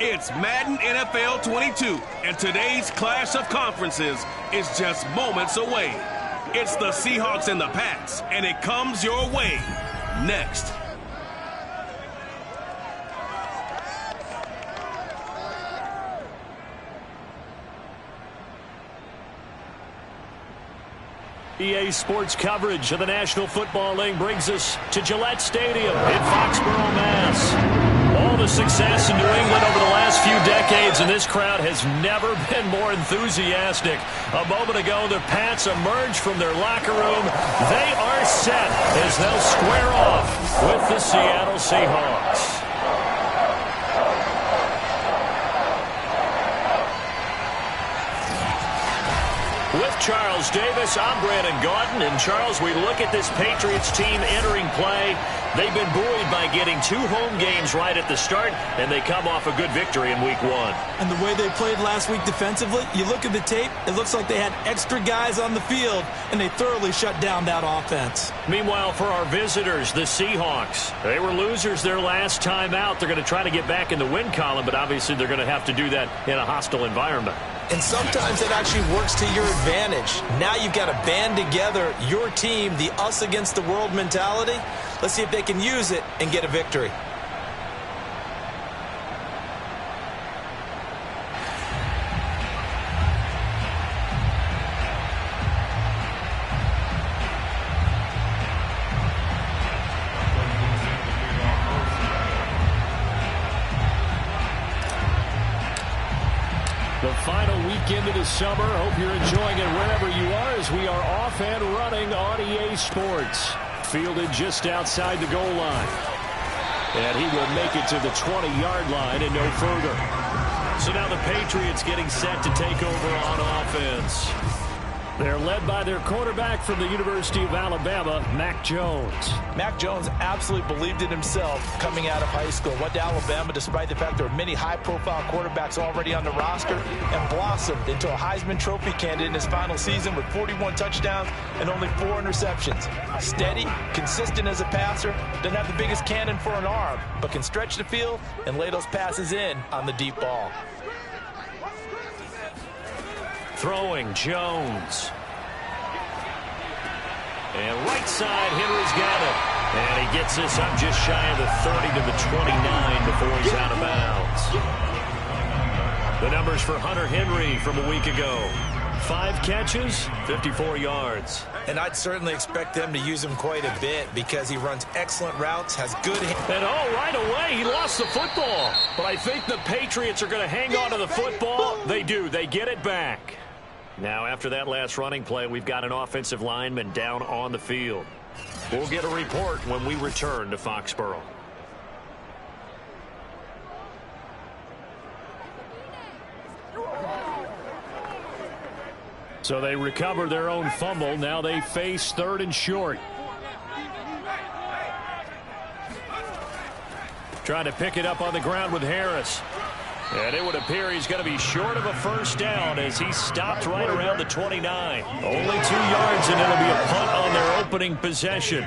It's Madden NFL 22, and today's clash of conferences is just moments away. It's the Seahawks and the Pats, and it comes your way next. EA Sports coverage of the National Football League brings us to Gillette Stadium in Foxborough, Mass. All the success in New England over the last few decades, and this crowd has never been more enthusiastic. A moment ago, the Pats emerged from their locker room. They are set as they'll square off with the Seattle Seahawks. With Charles Davis, I'm Brandon Gaudin. And Charles, we look at this Patriots team entering play. They've been buoyed by getting 2 home games right at the start, and they come off a good victory in Week 1. And the way they played last week defensively, you look at the tape, it looks like they had extra guys on the field, and they thoroughly shut down that offense. Meanwhile, for our visitors, the Seahawks, they were losers their last time out. They're going to try to get back in the win column, but obviously they're going to have to do that in a hostile environment. And sometimes it actually works to your advantage. Now you've got to band together your team, the us against the world mentality. Let's see if they can use it and get a victory. The final weekend of the summer. Hope you're enjoying it wherever you are as we are off and running on EA Sports. Fielded just outside the goal line. And he will make it to the 20-yard line and no further. So now the Patriots getting set to take over on offense. They're led by their quarterback from the University of Alabama, Mac Jones. Mac Jones absolutely believed in himself coming out of high school. Went to Alabama despite the fact there were many high-profile quarterbacks already on the roster, and blossomed into a Heisman Trophy candidate in his final season with 41 touchdowns and only 4 interceptions. Steady, consistent as a passer, doesn't have the biggest cannon for an arm, but can stretch the field and lay those passes in on the deep ball. Throwing Jones. And right side, Henry's got it. And he gets this up just shy of the 30 to the 29 before he's out of bounds. The numbers for Hunter Henry from a week ago. 5 catches, 54 yards. And I'd certainly expect them to use him quite a bit because he runs excellent routes, has good... And right away, he lost the football. But I think the Patriots are going to hang on to the football. They do. They get it back. Now, after that last running play, we've got an offensive lineman down on the field. We'll get a report when we return to Foxborough. So they recover their own fumble. Now they face 3rd and short. Trying to pick it up on the ground with Harris. And it would appear he's going to be short of a first down as he stopped right around the 29. Only 2 yards, and it'll be a punt on their opening possession.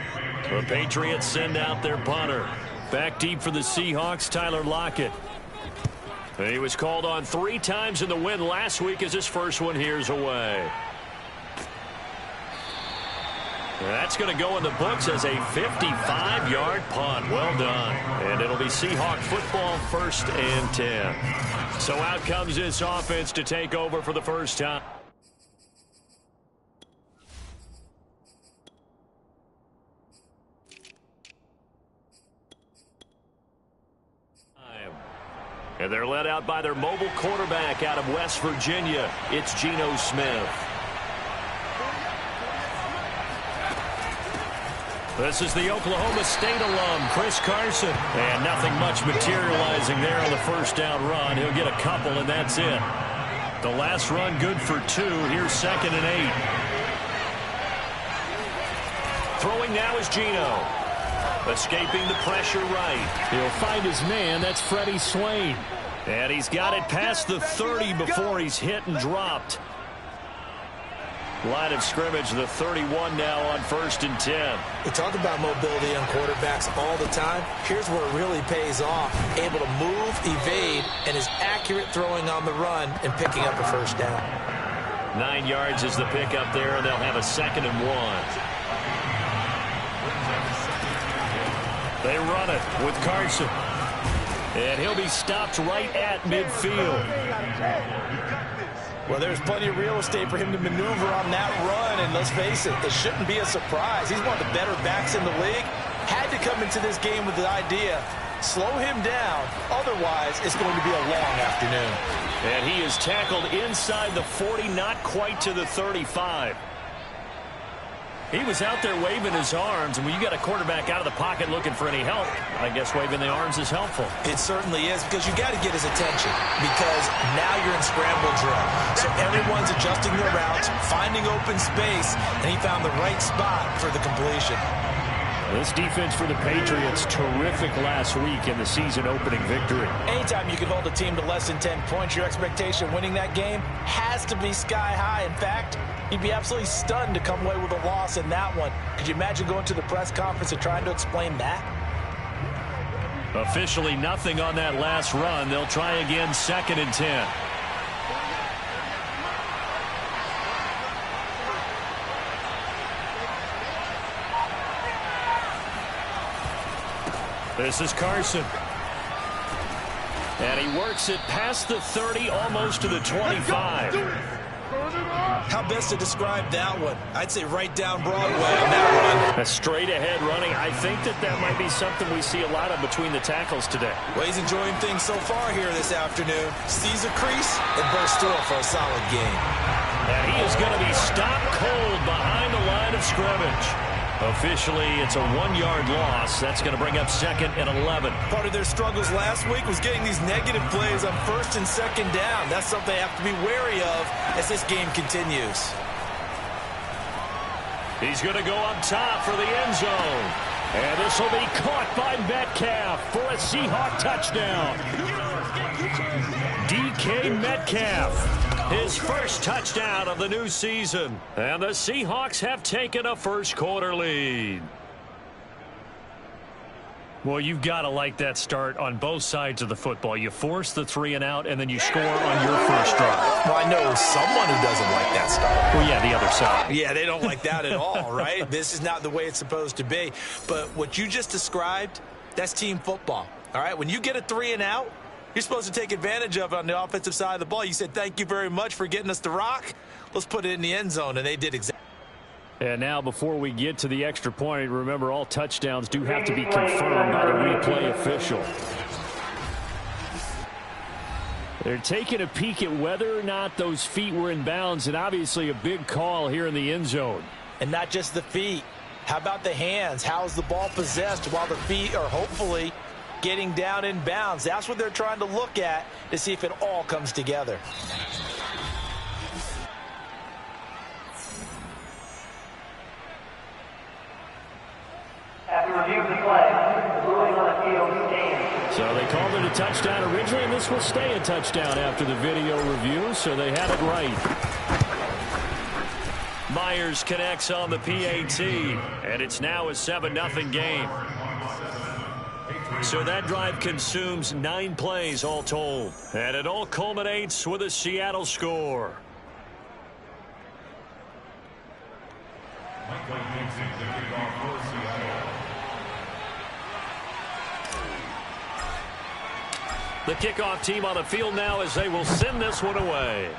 The Patriots send out their punter. Back deep for the Seahawks, Tyler Lockett. He was called on 3 times in the win last week as his first one here's away. That's going to go in the books as a 55-yard punt. Well done. And it'll be Seahawk football 1st and 10. So out comes this offense to take over for the first time. And they're led out by their mobile quarterback out of West Virginia. It's Geno Smith. This is the Oklahoma State alum, Chris Carson. And nothing much materializing there on the first down run. He'll get a couple, and that's it. The last run good for 2. Here's 2nd and 8. Throwing now is Geno. Escaping the pressure right. He'll find his man. That's Freddie Swain. And he's got it past the 30 before he's hit and dropped. Line of scrimmage, the 31 now on 1st and 10. We talk about mobility on quarterbacks all the time. Here's where it really pays off. Able to move, evade, and is accurate throwing on the run and picking up a first down. 9 yards is the pickup there, and they'll have a 2nd and 1. They run it with Carson. And he'll be stopped right at midfield. Well, there's plenty of real estate for him to maneuver on that run, and let's face it, it shouldn't be a surprise. He's one of the better backs in the league. Had to come into this game with the idea, slow him down, otherwise it's going to be a long afternoon. And he is tackled inside the 40, not quite to the 35. He was out there waving his arms, and when you got a quarterback out of the pocket looking for any help, I guess waving the arms is helpful. It certainly is, because you got to get his attention, because now you're in scramble drill. So everyone's adjusting their routes, finding open space, and he found the right spot for the completion. This defense for the Patriots, terrific last week in the season-opening victory. Anytime you can hold a team to less than 10 points, your expectation of winning that game has to be sky high. In fact, you'd be absolutely stunned to come away with a loss in that one. Could you imagine going to the press conference and trying to explain that? Officially nothing on that last run. They'll try again, 2nd and 10. This is Carson. And he works it past the 30, almost to the 25. How best to describe that one? I'd say right down Broadway on that run. A straight-ahead running. I think that might be something we see a lot of between the tackles today. Well, he's enjoying things so far here this afternoon. Sees a crease and bursts through for a solid game. And he is going to be stopped cold behind the line of scrimmage. Officially, it's a 1-yard loss. That's going to bring up 2nd and 11. Part of their struggles last week was getting these negative plays on 1st and 2nd down. That's something they have to be wary of as this game continues. He's going to go up top for the end zone. And this will be caught by Metcalf for a Seahawk touchdown. DK Metcalf. His first touchdown of the new season. And the Seahawks have taken a first-quarter lead. Well, you've got to like that start on both sides of the football. You force the 3-and-out, and then you score on your first drive. Well, I know someone who doesn't like that start. Well, yeah, the other side. Yeah, they don't like that at all, right? This is not the way it's supposed to be. But what you just described, that's team football, all right? When you get a 3-and-out, you're supposed to take advantage of it on the offensive side of the ball. You said, thank you very much for getting us the rock. Let's put it in the end zone, and they did exactly. And now, before we get to the extra point, remember, all touchdowns do have to be confirmed by the replay official. They're taking a peek at whether or not those feet were in bounds, and obviously a big call here in the end zone. And not just the feet. How about the hands? How's the ball possessed while the feet are hopefully getting down in bounds? That's what they're trying to look at to see if it all comes together. After review of the play, the ruling on the field stands. So they called it a touchdown originally, and this will stay a touchdown after the video review, so they had it right. Myers connects on the PAT, and it's now a 7-0 game. So that drive consumes 9 plays all told. And it all culminates with a Seattle score. The kickoff team on the field now as they will send this one away.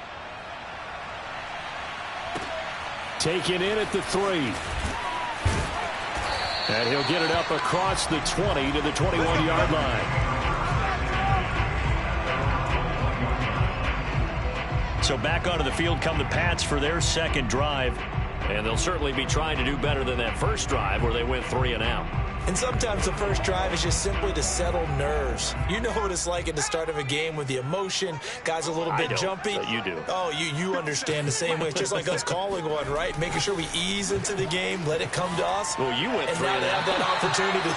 Taken in at the 3. And he'll get it up across the 20 to the 21-yard line. So back onto the field come the Pats for their second drive. And they'll certainly be trying to do better than that first drive where they went 3-and-out. And sometimes the first drive is just simply to settle nerves. You know what it's like at the start of a game with the emotion. Guys a little bit jumpy. But you do. Oh, you understand the same way. It's just like us calling one, right? Making sure we ease into the game, let it come to us. Well, you went 3-and-out. And now they have that opportunity.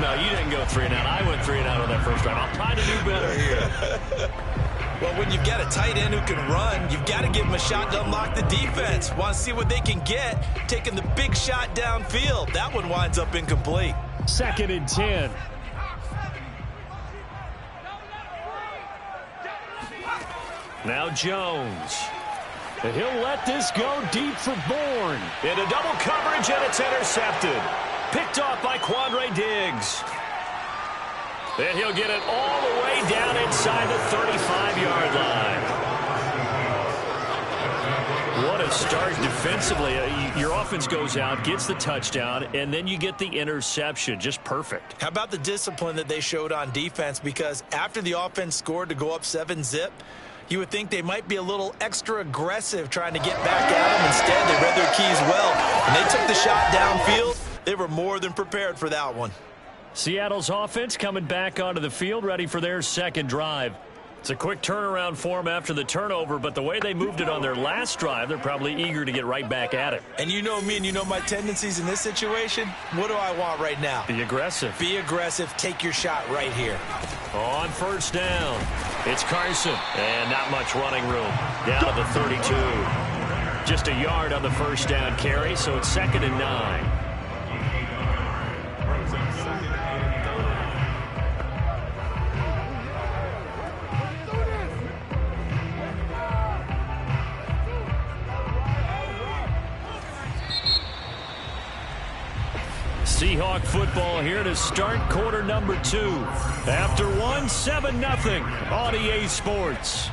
No, you didn't go 3-and-out. I went 3-and-out on that first drive. I'm trying to do better here. Well, when you've got a tight end who can run, you've got to give him a shot to unlock the defense. Want to see what they can get, taking the big shot downfield. That one winds up incomplete. 2nd and 10. Now Jones. And he'll let this go deep for Bourne. Into double coverage, and it's intercepted. Picked off by Quandre Diggs. And he'll get it all the way down inside the 35-yard line. What a start defensively. Your offense goes out, gets the touchdown, and then you get the interception. Just perfect. How about the discipline that they showed on defense? Because after the offense scored to go up 7-zip, you would think they might be a little extra aggressive trying to get back at them. Instead, they read their keys well, and they took the shot downfield. They were more than prepared for that one. Seattle's offense coming back onto the field, ready for their second drive. It's a quick turnaround for them after the turnover, but the way they moved it on their last drive, they're probably eager to get right back at it. And you know me and you know my tendencies in this situation. What do I want right now? Be aggressive. Be aggressive. Take your shot right here. On first down, it's Carson. And not much running room. Down to the 32. Just a yard on the first down carry, so it's 2nd and 9. Seahawk football here to start quarter number 2. After 1, 7-0 on EA Sports.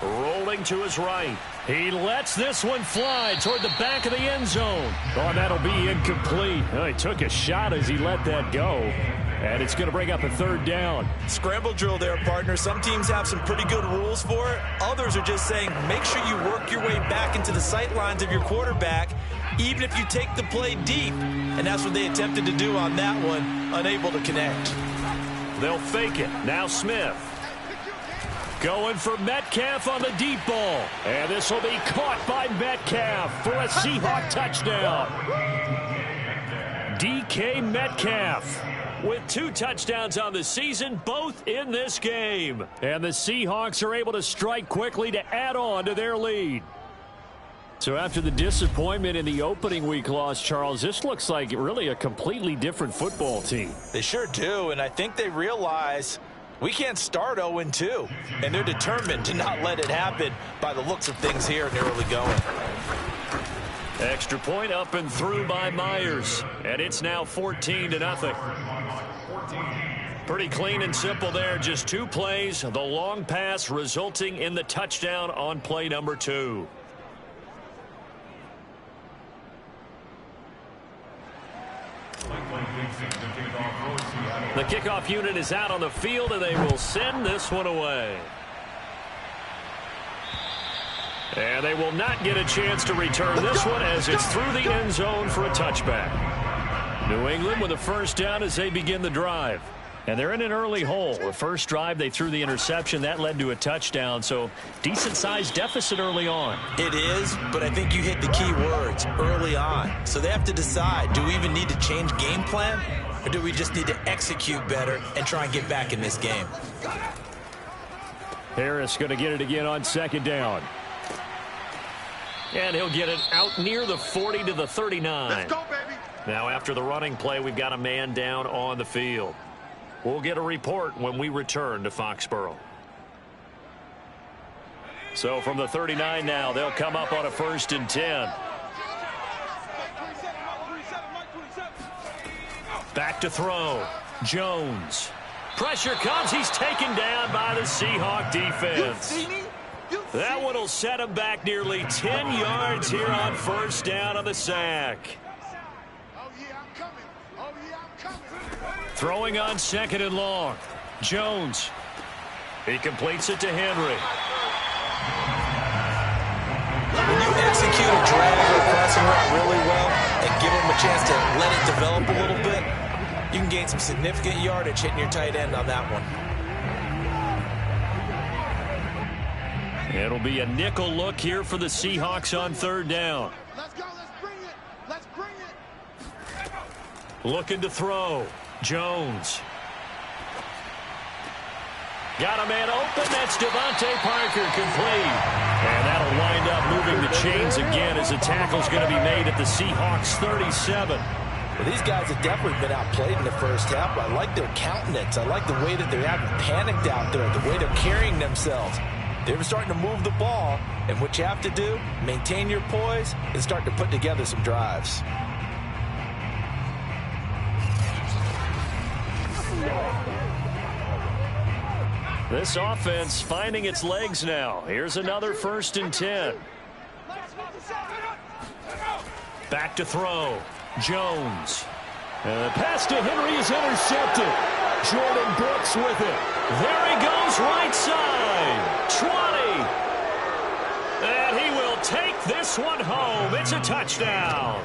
Rolling to his right. He lets this one fly toward the back of the end zone. Oh, that'll be incomplete. Oh, he took a shot as he let that go. And it's going to bring up a 3rd down. Scramble drill there, partner. Some teams have some pretty good rules for it. Others are just saying make sure you work your way back into the sight lines of your quarterback, even if you take the play deep. And that's what they attempted to do on that one, unable to connect. They'll fake it. Now Smith. Going for Metcalf on the deep ball. And this will be caught by Metcalf for a Seahawk touchdown. DK Metcalf with 2 touchdowns on the season, both in this game. And the Seahawks are able to strike quickly to add on to their lead. So after the disappointment in the opening week loss, Charles, this looks like really a completely different football team. They sure do, and I think they realize we can't start 0-2, and they're determined to not let it happen by the looks of things here in the early going. Extra point up and through by Myers, and it's now 14-0. Pretty clean and simple there. Just 2 plays. The long pass resulting in the touchdown on play number 2. The kickoff unit is out on the field, and they will send this one away. And they will not get a chance to return this one as it's through the end zone for a touchback. New England with a first down as they begin the drive. And they're in an early hole. The first drive, they threw the interception. That led to a touchdown, so decent-sized deficit early on. It is, but I think you hit the key words, early on. So they have to decide, do we even need to change game plan, or do we just need to execute better and try and get back in this game? Harris going to get it again on second down. And he'll get it out near the 40 to the 39. Let's go, baby. Now, after the running play, we've got a man down on the field. We'll get a report when we return to Foxborough. So from the 39 now, they'll come up on a 1st and 10. Back to throw. Jones. Pressure comes. He's taken down by the Seahawk defense. That one will set him back nearly 10 yards here on first down on the sack. Throwing on 2nd and long. Jones. He completes it to Henry. When you execute a drag or a crossing route really well and give them a chance to let it develop a little bit, you can gain some significant yardage hitting your tight end on that one. It'll be a nickel look here for the Seahawks on 3rd down. Let's go. Let's bring it. Let's bring it. Looking to throw. Jones. Got a man open. That's Devontae Parker, complete. And that'll wind up moving the chains again as the tackle's going to be made at the Seahawks 37. Well, these guys have definitely been outplayed in the first half. I like their countenance. I like the way that they haven't panicked out there, the way they're carrying themselves. They're starting to move the ball, and what you have to do, maintain your poise and start to put together some drives. This offense finding its legs now. Here's another 1st and 10. Back to throw. Jones. And the pass to Henry is intercepted. Jordan Brooks with it. There he goes, right side. 20. And he will take this one home. It's a touchdown.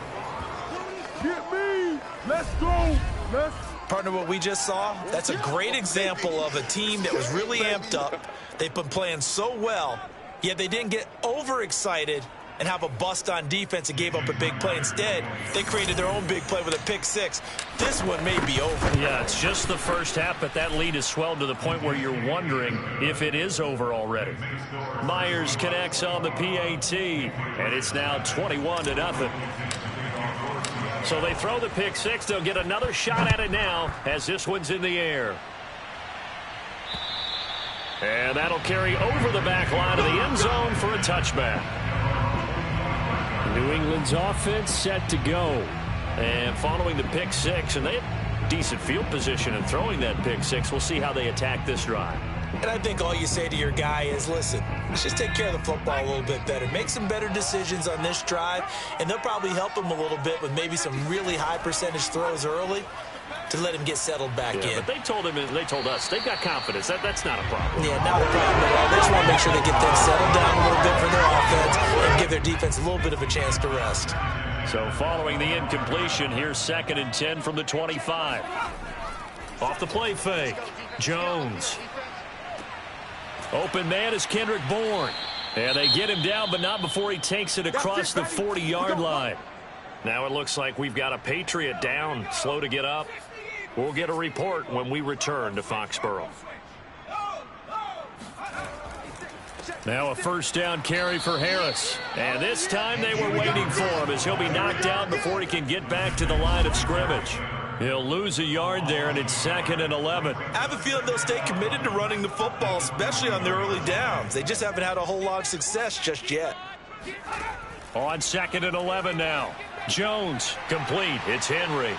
Get me. Let's go. Let's go. Partner, what we just saw, that's a great example of a team that was really amped up. They've been playing so well, yet they didn't get overexcited and have a bust on defense and gave up a big play. Instead, they created their own big play with a pick six. This one may be over. Yeah, it's just the first half, but that lead has swelled to the point where you're wondering if it is over already. Myers connects on the PAT, and it's now 21-0. So they throw the pick six. They'll get another shot at it now as this one's in the air. And that'll carry over the back line of the end zone for a touchback. New England's offense set to go. And following the pick six, and they have decent field position in throwing that pick six. We'll see how they attack this drive. And I think all you say to your guy is, listen, let's just take care of the football a little bit better. Make some better decisions on this drive, and they'll probably help him a little bit with maybe some really high percentage throws early to let him get settled back in. But they told him, and they told us, they've got confidence. That's not a problem. Yeah, not a problem at all. They just want to make sure they get things settled down a little bit for their offense and give their defense a little bit of a chance to rest. So following the incompletion, here's 2nd and 10 from the 25. Off the play fake. Jones. Open man is Kendrick Bourne. And they get him down, but not before he takes it across the 40-yard line. Now it looks like we've got a Patriot down, slow to get up. We'll get a report when we return to Foxborough. Now a 1st down carry for Harris. And this time they were waiting for him as he'll be knocked out before he can get back to the line of scrimmage. He'll lose a yard there, and it's 2nd and 11. I have a feeling they'll stay committed to running the football, especially on their early downs. They just haven't had a whole lot of success just yet. On 2nd and 11 now. Jones, complete. It's Henry.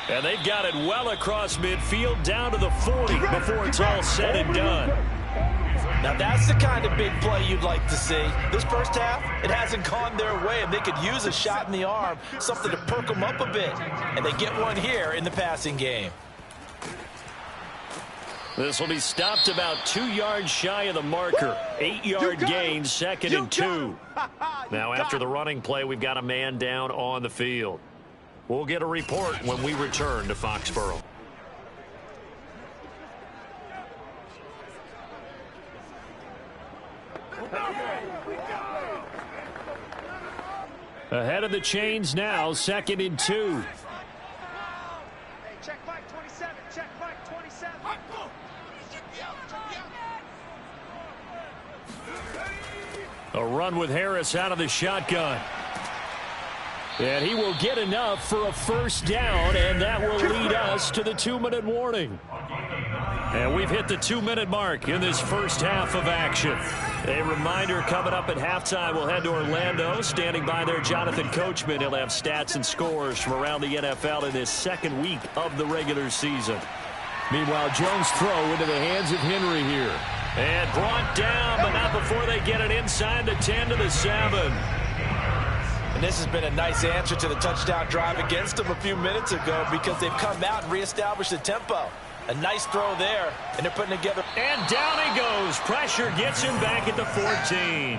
And they've got it well across midfield down to the 40 before it's all said and done. Now that's the kind of big play you'd like to see. This first half, it hasn't gone their way, and they could use a shot in the arm, something to perk them up a bit. And they get one here in the passing game. This will be stopped about 2 yards shy of the marker. 8-yard gain, 2nd and 2. Now after the running play, we've got a man down on the field. We'll get a report when we return to Foxborough. Ahead of the chains now, 2nd and 2. Check Mike 27. Check Mike 27. A run with Harris out of the shotgun. And he will get enough for a 1st down, and that will lead us to the 2-minute warning. And we've hit the 2-minute mark in this first half of action. A reminder, coming up at halftime, we'll head to Orlando. Standing by there, Jonathan Coachman. He'll have stats and scores from around the NFL in this 2nd week of the regular season. Meanwhile, Jones' throw into the hands of Henry here. And brought down, but not before they get it inside the 10 to the 7. And this has been a nice answer to the touchdown drive against them a few minutes ago because they've come out and reestablished the tempo. A nice throw there, and they're putting together. And down he goes. Pressure gets him back at the 14.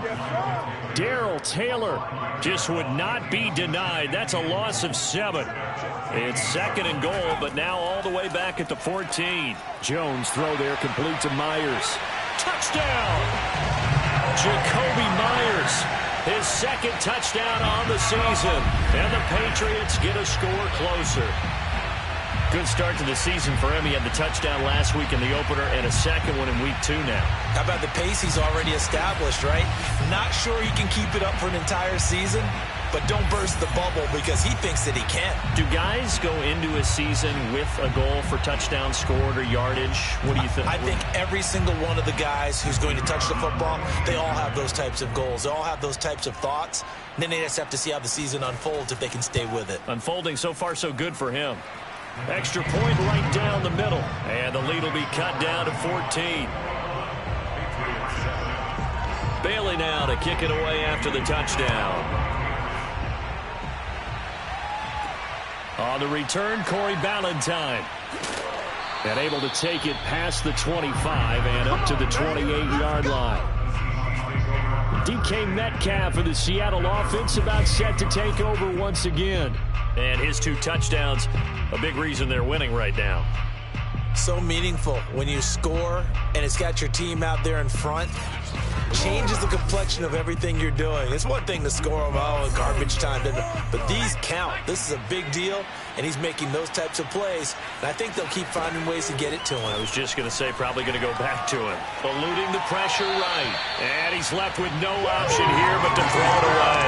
Darrell Taylor just would not be denied. That's a loss of 7. It's 2nd and goal, but now all the way back at the 14. Jones throw there complete to Myers. Touchdown! Jacoby Myers, his 2nd touchdown on the season. And the Patriots get a score closer. Good start to the season for him. He had the touchdown last week in the opener and a second one in week 2 now. How about the pace he's already established, right? Not sure he can keep it up for an entire season, but don't burst the bubble because he thinks that he can. Do guys go into a season with a goal for touchdown scored or yardage? What do you think? I think every single one of the guys who's going to touch the football, they all have those types of goals. They all have those types of thoughts. And then they just have to see how the season unfolds if they can stay with it. Unfolding so far so good for him. Extra point right down the middle. And the lead will be cut down to 14. Bailey now to kick it away after the touchdown. On the return, Corey Ballantyne. And able to take it past the 25 and up to the 28-yard line. DK Metcalf for the Seattle offense about set to take over once again. And his 2 touchdowns, a big reason they're winning right now. So meaningful when you score and it's got your team out there in front. Changes the complexion of everything you're doing. It's one thing to score them out in garbage time, but these count. This is a big deal, and he's making those types of plays. And I think they'll keep finding ways to get it to him. I was just going to say probably going to go back to him. Eluding the pressure right. And he's left with no option here but to throw it away.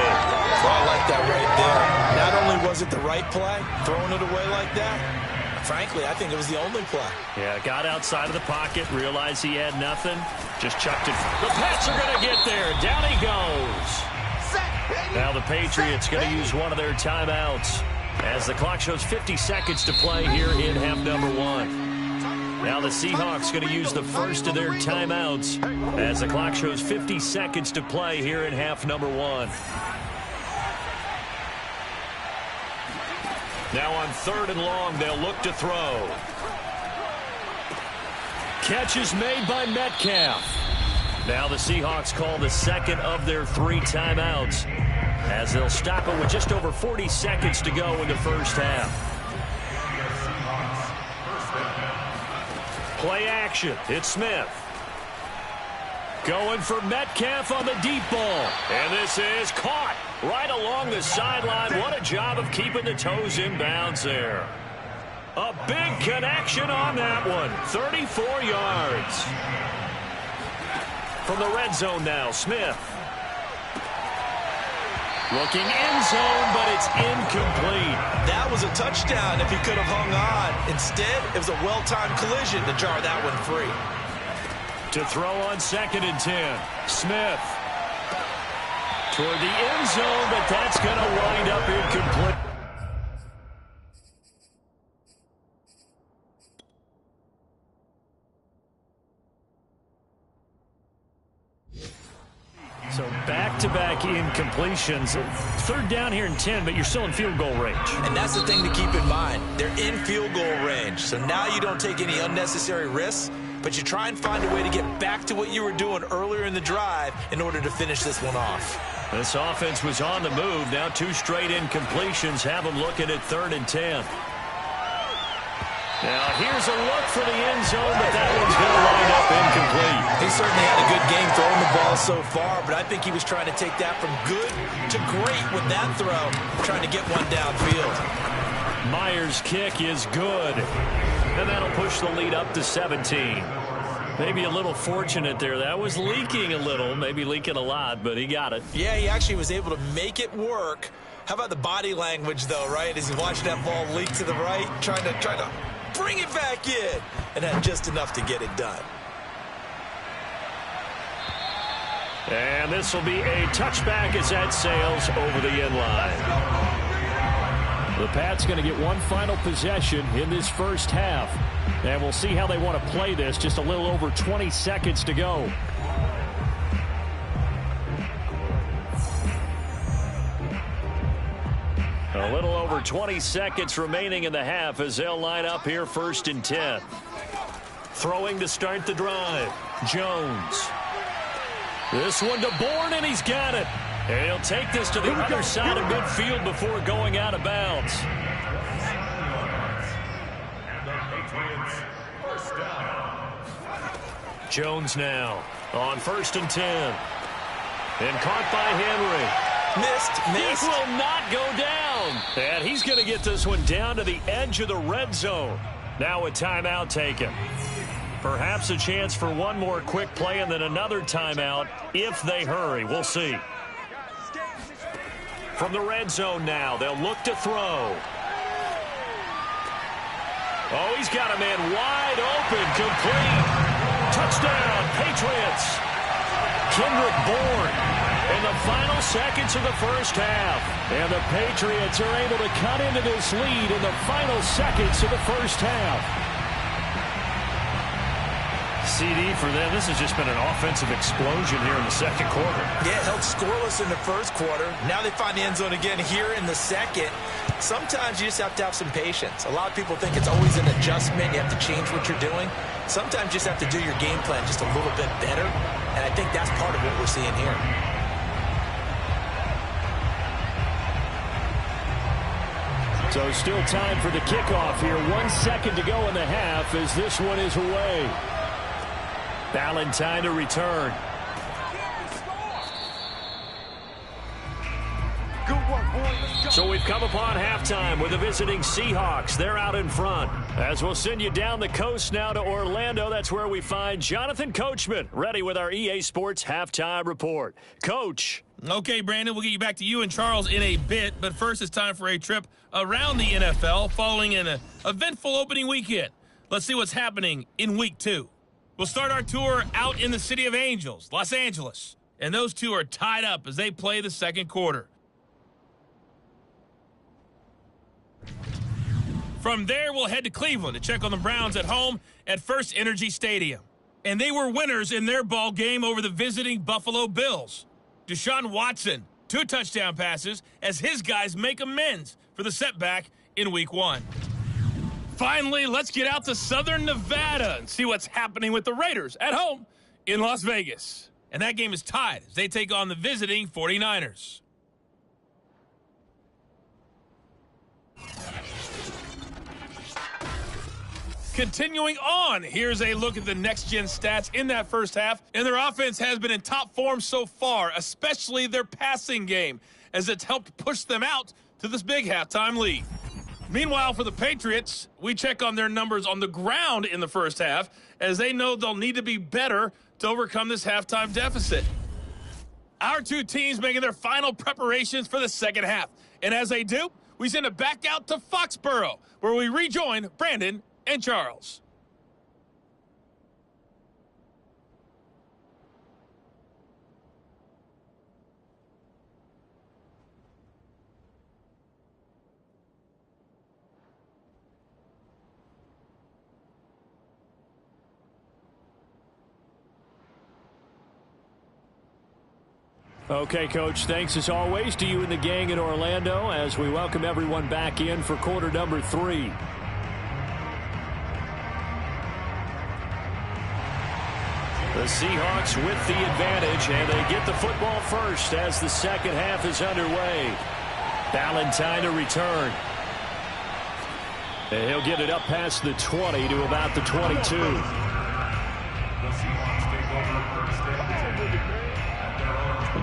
So I like that right there. Not only was it the right play, throwing it away like that, frankly, I think it was the only play. Yeah, got outside of the pocket, realized he had nothing, just chucked it. The Pats are going to get there. Down he goes. Now the Patriots going to use one of their timeouts as the clock shows 50 seconds to play here in half number 1. Now the Seahawks going to use the first of their timeouts as the clock shows 50 seconds to play here in half number 1. Now on 3rd and long, they'll look to throw. Catch is made by Metcalf. Now the Seahawks call the second of their 3 timeouts as they'll stop it with just over 40 seconds to go in the first half. Play action. It's Smith. Going for Metcalf on the deep ball. And this is caught right along the sideline. What a job of keeping the toes in bounds there. A big connection on that one. 34 yards. From the red zone now, Smith. Looking end zone, but it's incomplete. That was a touchdown if he could have hung on. Instead, it was a well-timed collision to jar that one free. To throw on 2nd and 10. Smith. Toward the end zone, but that's going to wind up incomplete. So back-to-back incompletions. 3rd down here and 10, but you're still in field goal range. And that's the thing to keep in mind. They're in field goal range. So now you don't take any unnecessary risks, but you try and find a way to get back to what you were doing earlier in the drive in order to finish this one off. This offense was on the move. Now 2 straight incompletions have them looking at 3rd and 10. Now here's a look for the end zone, but that one's going to wind up incomplete. He certainly had a good game throwing the ball so far, but I think he was trying to take that from good to great with that throw, trying to get one downfield. Myers' kick is good, and that'll push the lead up to 17. Maybe a little fortunate there. That was leaking a little, maybe leaking a lot, but he got it. Yeah, he actually was able to make it work. How about the body language, though, right? As he watched that ball leak to the right, trying to bring it back in, and had just enough to get it done. And this will be a touchback as that sails over the end line. The Pats going to get one final possession in this first half. And we'll see how they want to play this. Just a little over 20 seconds to go. A little over 20 seconds remaining in the half as they'll line up here 1st and 10. Throwing to start the drive. Jones. This one to Bourne, and he's got it. And he'll take this to the other side of midfield before going out of bounds. Jones now on 1st and 10. And caught by Henry. Missed. He will not go down. down. And he's going to get this one down to the edge of the red zone. Now a timeout taken. Perhaps a chance for one more quick play and then another timeout if they hurry. We'll see. From the red zone now, they'll look to throw. Oh, he's got a man wide open, complete. Touchdown, Patriots. Kendrick Bourne in the final seconds of the first half. And the Patriots are able to cut into this lead in the final seconds of the first half. CD for them. This has just been an offensive explosion here in the second quarter. Yeah, held scoreless in the first quarter. Now they find the end zone again here in the second. Sometimes you just have to have some patience. A lot of people think it's always an adjustment. You have to change what you're doing. Sometimes you just have to do your game plan just a little bit better. And I think that's part of what we're seeing here. So still time for the kickoff here. 1 second to go in the half as this one is away. Valentine to return. So we've come upon halftime with the visiting Seahawks. They're out in front. As we'll send you down the coast now to Orlando, that's where we find Jonathan Coachman, ready with our EA Sports Halftime Report. Coach. Okay, Brandon, we'll get you back to you and Charles in a bit, but first it's time for a trip around the NFL following an eventful opening weekend. Let's see what's happening in Week 2. We'll start our tour out in the City of Angels, Los Angeles. And those two are tied up as they play the second quarter. From there, we'll head to Cleveland to check on the Browns at home at First Energy Stadium. And they were winners in their ball game over the visiting Buffalo Bills. Deshaun Watson, 2 touchdown passes as his guys make amends for the setback in Week 1. Finally, let's get out to Southern Nevada and see what's happening with the Raiders at home in Las Vegas. And that game is tied as they take on the visiting 49ers. Continuing on, here's a look at the next-gen stats in that first half. And their offense has been in top form so far, especially their passing game, as it's helped push them out to this big halftime lead. Meanwhile, for the Patriots, we check on their numbers on the ground in the first half, as they know they'll need to be better to overcome this halftime deficit. Our two teams making their final preparations for the second half. And as they do, we send it back out to Foxborough, where we rejoin Brandon and Charles. Okay, Coach, thanks as always to you and the gang in Orlando as we welcome everyone back in for quarter number 3. The Seahawks with the advantage, and they get the football first as the second half is underway. Valentine to return. And he'll get it up past the 20 to about the 22.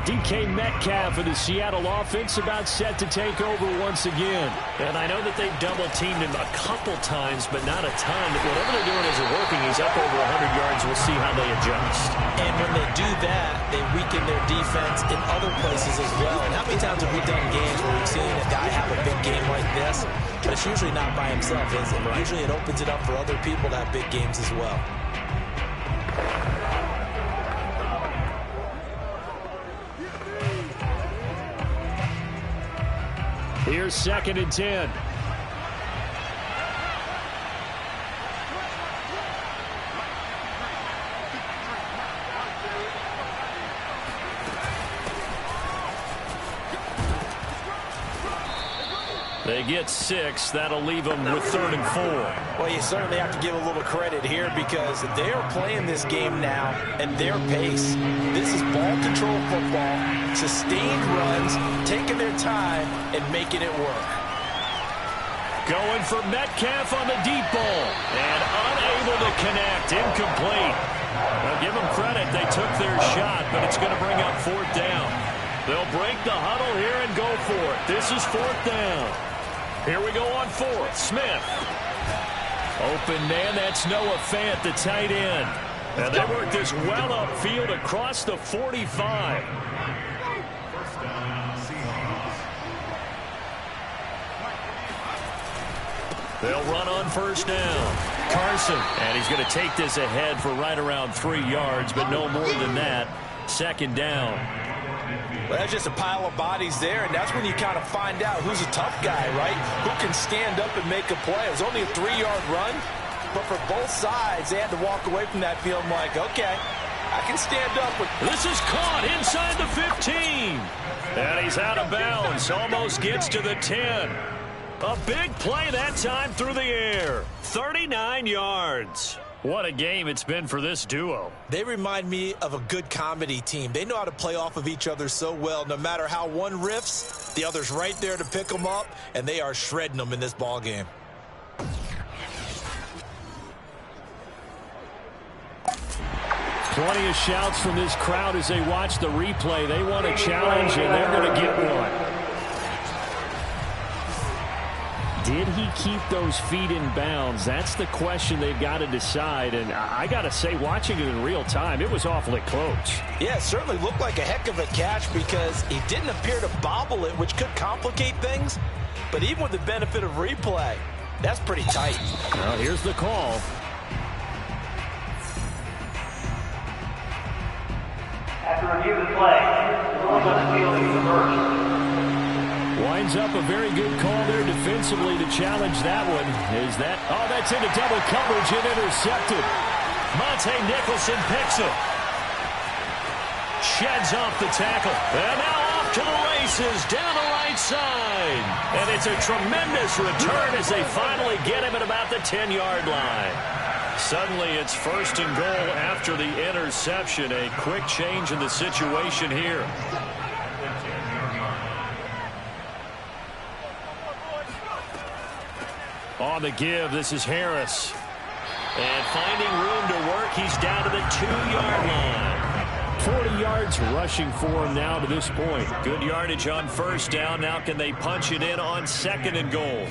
DK Metcalf of the Seattle offense about set to take over once again. And I know that they've double-teamed him a couple times, but not a ton. Whatever they're doing isn't working. He's up over 100 yards. We'll see how they adjust. And when they do that, they weaken their defense in other places as well. And how many times have we done games where we've seen a guy have a big game like this? But it's usually not by himself, is it? Usually it opens it up for other people to have big games as well. Here's 2nd and 10. They get 6. That'll leave them with 3rd and 4. Well, you certainly have to give a little credit here because they are playing this game now at their pace. This is ball control football, sustained runs, taking their time and making it work. Going for Metcalf on the deep ball and unable to connect. Incomplete. Well, give them credit. They took their shot, but it's going to bring up 4th down. They'll break the huddle here and go for it. This is 4th down. Here we go on 4th. Smith. Open man, that's Noah Fant, the tight end. And they work this well upfield across the 45. They'll run on 1st down. Carson, and he's going to take this ahead for right around 3 yards, but no more than that. 2nd down. Well, that's just a pile of bodies there, and that's when you kind of find out who's a tough guy, right? Who can stand up and make a play. It was only a 3-yard run, but for both sides, they had to walk away from that field like, okay, I can stand up. This is caught inside the 15. And he's out of bounds. Almost gets to the 10. A big play that time through the air. 39 yards. What a game it's been for this duo. They remind me of a good comedy team. They know how to play off of each other so well. No matter how one riffs, the other's right there to pick them up, and they are shredding them in this ball game. Plenty of shouts from this crowd as they watch the replay. They want a challenge, and they're going to get one. Did he keep those feet in bounds? That's the question they've got to decide. And I got to say, watching it in real time, it was awfully close. Yeah, it certainly looked like a heck of a catch because he didn't appear to bobble it, which could complicate things. But even with the benefit of replay, that's pretty tight. Well, here's the call. After review of the play, the ruling on the field is reversed. Winds up a very good call there defensively to challenge that one. Is that? Oh, that's into double coverage and intercepted. Monte Nicholson picks it. Sheds off the tackle. And now off to the races down the right side. And it's a tremendous return as they finally get him at about the 10-yard line. Suddenly it's 1st and goal after the interception. A quick change in the situation here. On the give, this is Harris. And finding room to work, he's down to the 2-yard line. 40 yards rushing for him now to this point. Good yardage on 1st down. Now can they punch it in on 2nd and goal?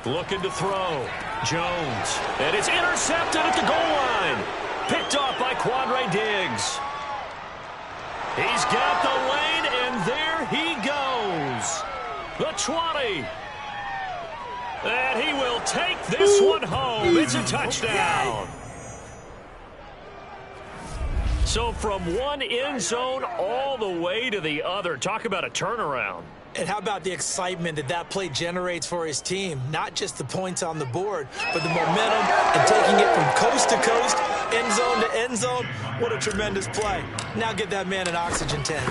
Looking to throw. Jones. And it's intercepted at the goal line. Picked off by Quandre Diggs. He's got the lane, and there he goes. The 20. And he will take this one home. It's a touchdown. So from one end zone all the way to the other. Talk about a turnaround. And how about the excitement that that play generates for his team? Not just the points on the board, but the momentum and taking it from coast to coast, end zone to end zone. What a tremendous play. Now get that man an oxygen tank.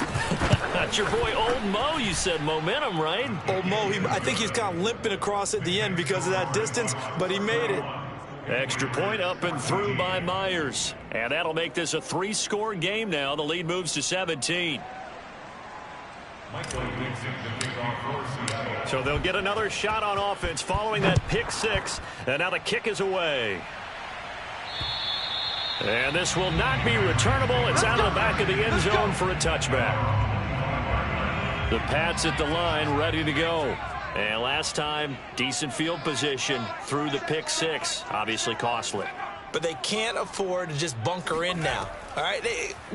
That's your boy Old Mo. You said momentum, right? Old Mo, I think he's kind of limping across at the end because of that distance, but he made it. Extra point up and through by Myers. And that'll make this a 3-score game now. The lead moves to 17. So they'll get another shot on offense following that pick 6. And now the kick is away. And this will not be returnable. It's out of the back of the end zone for a touchback. The Pats at the line ready to go. And last time, decent field position through the pick 6. Obviously costly. But they can't afford to just bunker in now. All right,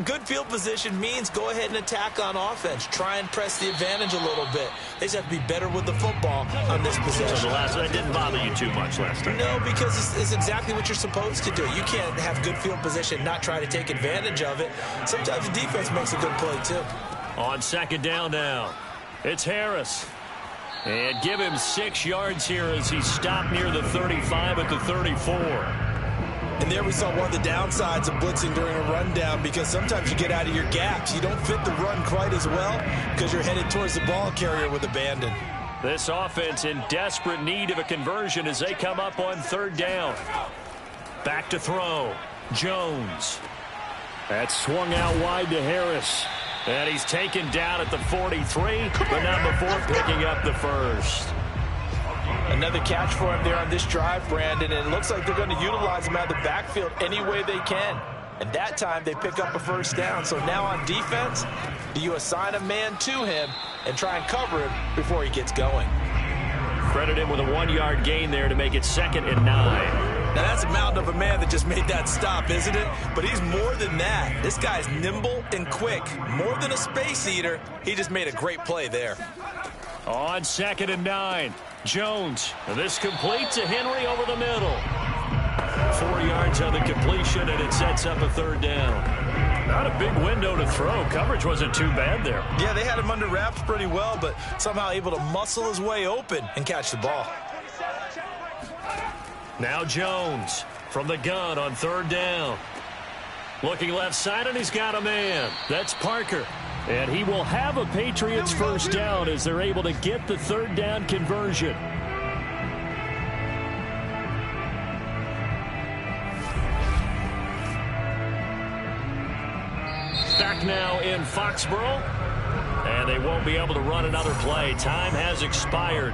good field position means go ahead and attack on offense. Try and press the advantage a little bit. They just have to be better with the football on this possession. So that didn't bother you too much last time. No, because it's exactly what you're supposed to do. You can't have good field position, not try to take advantage of it. Sometimes the defense makes a good play, too. On 2nd down now, it's Harris. And give him 6 yards here as he stopped near the 35 at the 34. And there we saw one of the downsides of blitzing during a rundown because sometimes you get out of your gaps. You don't fit the run quite as well because you're headed towards the ball carrier with abandon. This offense in desperate need of a conversion as they come up on 3rd down. Back to throw. Jones. That swung out wide to Harris. And he's taken down at the 43, but not before picking up the 1st. Another catch for him there on this drive, Brandon, and it looks like they're going to utilize him out of the backfield any way they can. And that time they pick up a first down. So now on defense, do you assign a man to him and try and cover him before he gets going? Credit him with a 1-yard gain there to make it 2nd and 9. Now that's a mountain of a man that just made that stop, isn't it? But he's more than that. This guy's nimble and quick. More than a space eater, he just made a great play there. On 2nd and 9, Jones. This complete to Henry over the middle. 4 yards on the completion, and it sets up a 3rd down. Not a big window to throw. Coverage wasn't too bad there. Yeah, they had him under wraps pretty well, but somehow able to muscle his way open and catch the ball. Now Jones from the gun on 3rd down. Looking left side, and he's got a man. That's Parker. And he will have a Patriots first down as they're able to get the 3rd down conversion. Back now in Foxborough, and they won't be able to run another play. Time has expired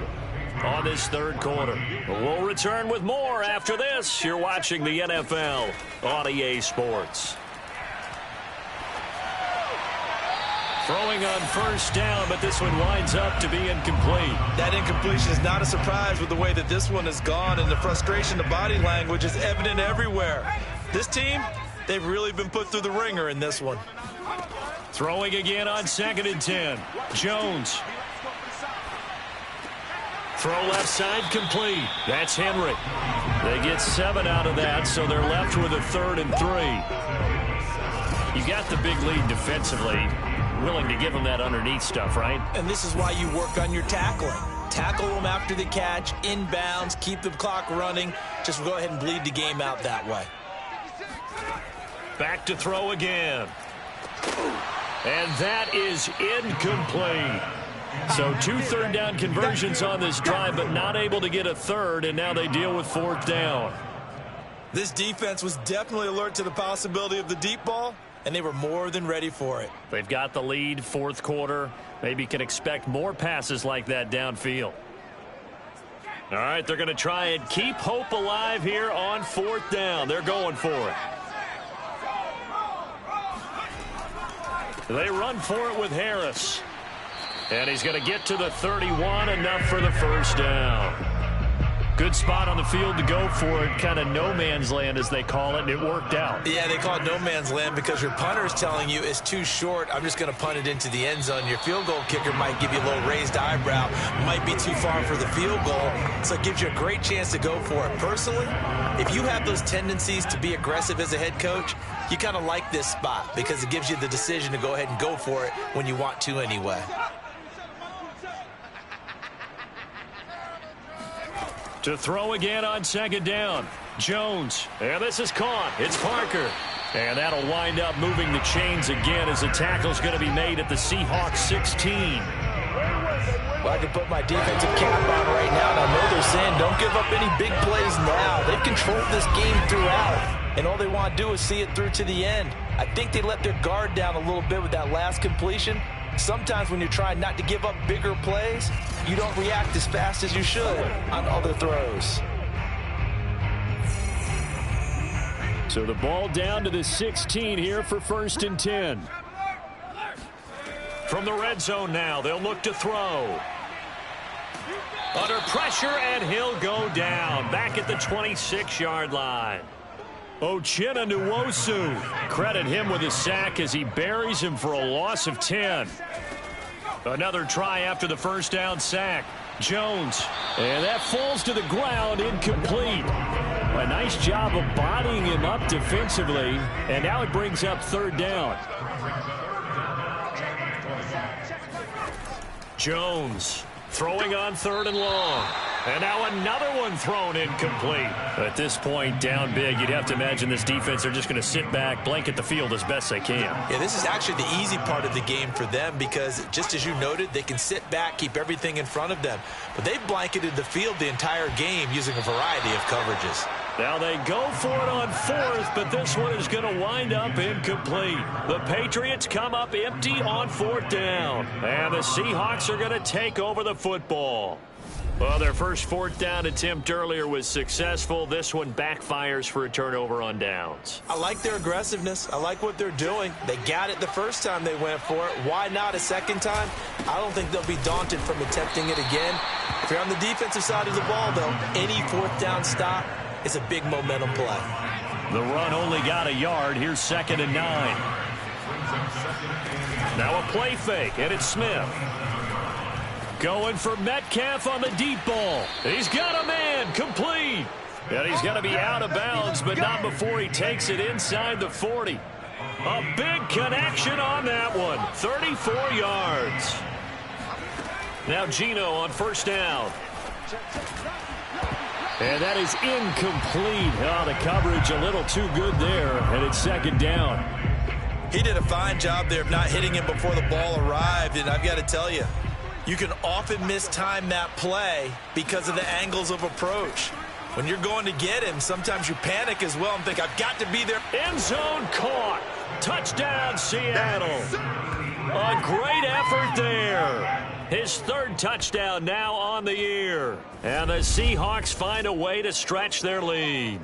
on this 3rd quarter. We'll return with more after this. You're watching the NFL on EA Sports. Throwing on first down, but this one winds up to be incomplete. That incompletion is not a surprise with the way that this one has gone, and the frustration, the body language is evident everywhere. This team, they've really been put through the ringer in this one. Throwing again on 2nd and 10. Jones. Throw left side complete. That's Henry. They get 7 out of that, so they're left with a 3rd and 3. You got the big lead defensively. Willing to give them that underneath stuff, right? And this is why you work on your tackling. Tackle them after the catch, inbounds, keep the clock running. Just go ahead and bleed the game out that way. Back to throw again. And that is incomplete. So 2 3rd down conversions on this drive, but not able to get a 3rd, and now they deal with 4th down. This defense was definitely alert to the possibility of the deep ball, and they were more than ready for it. They've got the lead, 4th quarter. Maybe can expect more passes like that downfield. All right, they're going to try and keep hope alive here on 4th down. They're going for it. They run for it with Harris. And he's going to get to the 31, enough for the first down. Good spot on the field to go for it, kind of no man's land as they call it, and it worked out. Yeah, they call it no man's land because your punter is telling you it's too short. I'm just going to punt it into the end zone. Your field goal kicker might give you a little raised eyebrow, might be too far for the field goal, so it gives you a great chance to go for it. Personally, if you have those tendencies to be aggressive as a head coach, you kind of like this spot because it gives you the decision to go ahead and go for it when you want to anyway. To throw again on 2nd down. Jones. And this is caught. It's Parker. And that'll wind up moving the chains again as the tackle's going to be made at the Seahawks 16. Well, I can put my defensive cap on right now, and I know they're saying don't give up any big plays now. They've controlled this game throughout, and all they want to do is see it through to the end. I think they let their guard down a little bit with that last completion. Sometimes when you're trying not to give up bigger plays, you don't react as fast as you should on other throws. So the ball down to the 16 here for 1st and 10. From the red zone now, they'll look to throw. Under pressure, and he'll go down back at the 26-yard line. Uchenna Nwosu. Credit him with a sack as he buries him for a loss of 10. Another try after the first down sack. Jones. And that falls to the ground, incomplete. A nice job of bodying him up defensively. And now it brings up 3rd down. Jones throwing on 3rd and long. And now another one thrown incomplete. At this point, down big, you'd have to imagine this defense, they're just going to sit back, blanket the field as best they can. Yeah, this is actually the easy part of the game for them because, just as you noted, they can sit back, keep everything in front of them. But they've blanketed the field the entire game using a variety of coverages. Now they go for it on 4th, but this one is going to wind up incomplete. The Patriots come up empty on 4th down. And the Seahawks are going to take over the football. Well, their first fourth down attempt earlier was successful. This one backfires for a turnover on downs. I like their aggressiveness. I like what they're doing. They got it the first time they went for it. Why not a second time? I don't think they'll be daunted from attempting it again. If you're on the defensive side of the ball, though, any fourth down stop is a big momentum play. The run only got a yard. Here's 2nd and 9. Now a play fake, and it's Smith. Going for Metcalf on the deep ball. He's got a man, complete. And he's going to be out of bounds, but not before he takes it inside the 40. A big connection on that one. 34 yards. Now Geno on first down. And that is incomplete. Oh, the coverage a little too good there, and it's 2nd down. He did a fine job there of not hitting him before the ball arrived, and I've got to tell you, you can often mistime that play because of the angles of approach. When you're going to get him, sometimes you panic as well and think, I've got to be there. End zone caught. Touchdown, Seattle. A great effort there. His 3rd touchdown now on the year. And the Seahawks find a way to stretch their lead.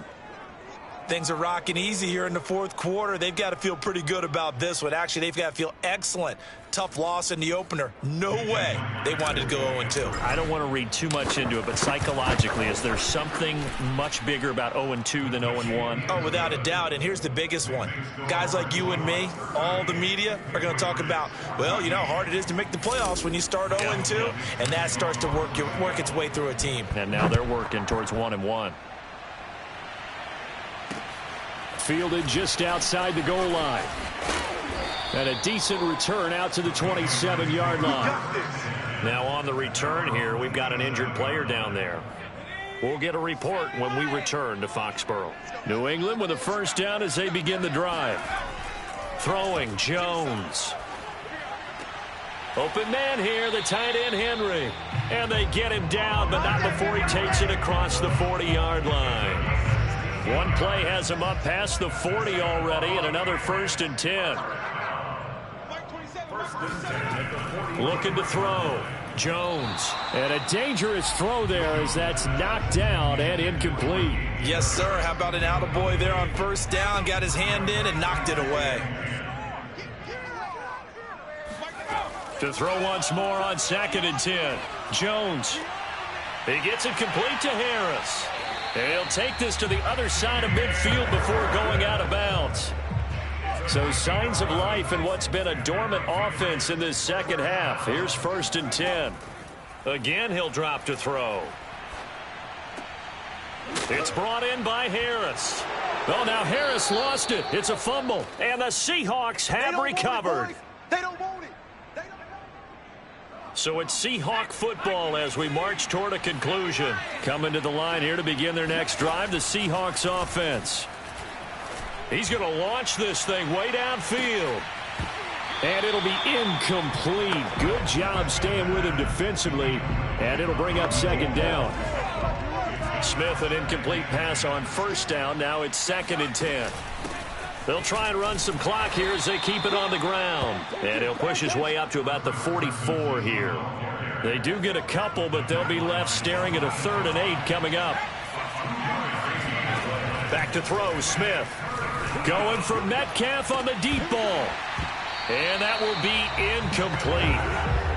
Things are rocking easy here in the 4th quarter. They've got to feel pretty good about this one. Actually, they've got to feel excellent. Tough loss in the opener. No way they wanted to go 0-2. I don't want to read too much into it, but psychologically, is there something much bigger about 0-2 than 0-1? Oh, without a doubt. And here's the biggest one. Guys like you and me, all the media, are going to talk about, well, you know how hard it is to make the playoffs when you start 0-2. And that starts to work its way through a team. And now they're working towards 1-1. Fielded just outside the goal line. And a decent return out to the 27-yard line. Now on the return here, we've got an injured player down there. We'll get a report when we return to Foxborough. New England with a first down as they begin the drive. Throwing Jones. Open man here, the tight end Henry. And they get him down, but not before he takes it across the 40-yard line. One play has him up past the 40 already, and another 1st and 10. Looking to throw. Jones. And a dangerous throw there as that's knocked down and incomplete. Yes, sir. How about an attaboy there on first down? Got his hand in and knocked it away. To throw once more on 2nd and 10. Jones. He gets it complete to Harris. And he'll take this to the other side of midfield before going out of bounds. So signs of life in what's been a dormant offense in this second half. Here's 1st and 10. Again, he'll drop to throw. It's brought in by Harris. Well, now Harris lost it. It's a fumble. And the Seahawks have recovered. They don't want it. So it's Seahawk football as we march toward a conclusion. Coming to the line here to begin their next drive, the Seahawks offense. He's going to launch this thing way downfield. And it'll be incomplete. Good job staying with him defensively. And it'll bring up 2nd down. Smith, an incomplete pass on first down. Now it's 2nd and 10. They'll try and run some clock here as they keep it on the ground. And he'll push his way up to about the 44 here. They do get a couple, but they'll be left staring at a 3rd and 8 coming up. Back to throw, Smith. Going for Metcalf on the deep ball. And that will be incomplete.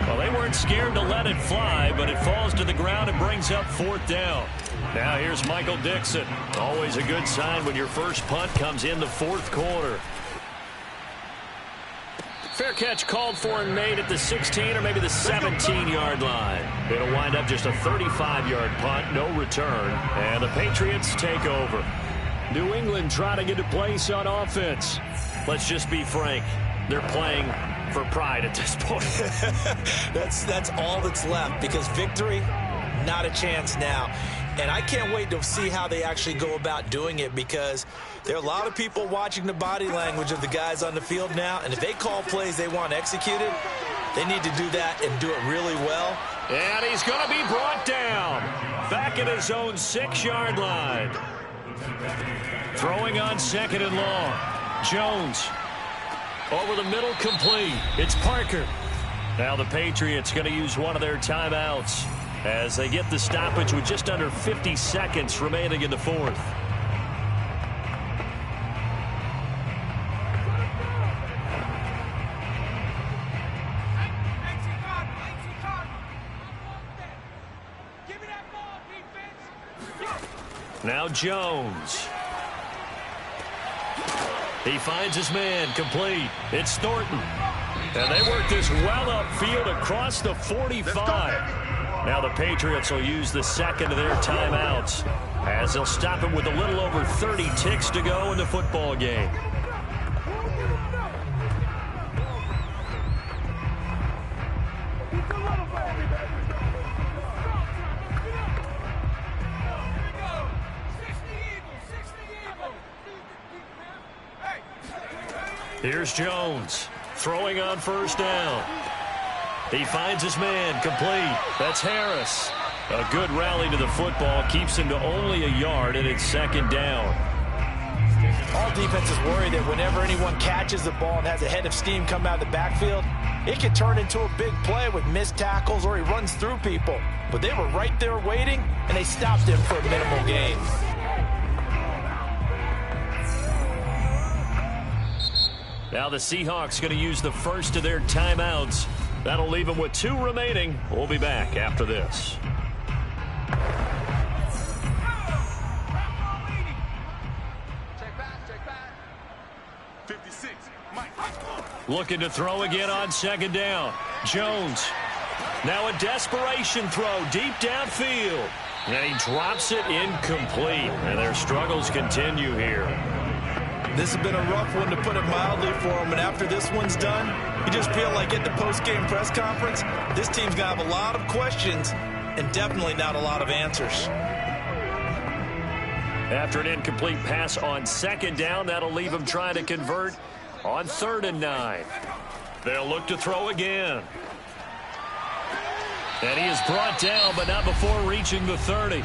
Well, they weren't scared to let it fly, but it falls to the ground and brings up 4th down. Now here's Michael Dixon. Always a good sign when your first punt comes in the 4th quarter. Fair catch called for and made at the 16 or maybe the 17-yard line. It'll wind up just a 35-yard punt, no return, and the Patriots take over. New England trying to get a place on offense. Let's just be frank. They're playing for pride at this point. That's all that's left because victory, not a chance now. And I can't wait to see how they actually go about doing it because there are a lot of people watching the body language of the guys on the field now. And if they call plays they want executed, they need to do that and do it really well. And he's going to be brought down. Back at his own 6-yard line. Throwing on 2nd and long. Jones. Over the middle, complete. It's Parker. Now the Patriots going to use one of their timeouts. as they get the stoppage with just under 50 seconds remaining in the fourth. Now Jones. He finds his man complete. It's Thornton. And they work this well upfield across the 45. Now the Patriots will use the second of their timeouts as they'll stop him with a little over 30 ticks to go in the football game. Here's Jones throwing on first down. He finds his man complete. That's Harris. A good rally to the football keeps him to only a yard, and it's second down. All defenses worry that whenever anyone catches the ball and has a head of steam come out of the backfield, it can turn into a big play with missed tackles or he runs through people. But they were right there waiting, and they stopped him for a minimal gain. Now the Seahawks going to use the first of their timeouts. That'll leave them with 2 remaining. We'll be back after this. Check back. 56, Mike. Looking to throw again on second down. Jones. Now a desperation throw deep downfield. And he drops it incomplete. And their struggles continue here. This has been a rough one, to put it mildly, for them. And after this one's done, you just feel like at the post-game press conference, this team's going to have a lot of questions and definitely not a lot of answers. After an incomplete pass on second down, that'll leave them trying to convert on 3rd and 9. They'll look to throw again. And he is brought down, but not before reaching the 30.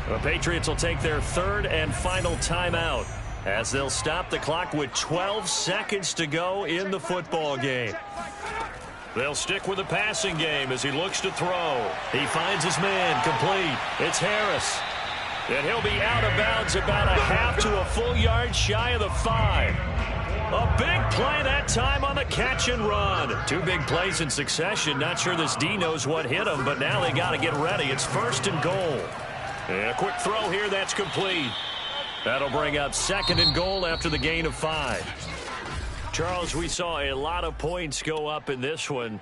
The Patriots will take their 3rd and final timeout, as they'll stop the clock with 12 seconds to go in the football game. They'll stick with the passing game as he looks to throw. He finds his man complete. It's Harris. And he'll be out of bounds about a half to a full yard shy of the 5. A big play that time on the catch and run. 2 big plays in succession. Not sure this D knows what hit him, but now they got to get ready. It's 1st and goal. And a quick throw here that's complete. That'll bring up 2nd and goal after the gain of 5. Charles, we saw a lot of points go up in this one.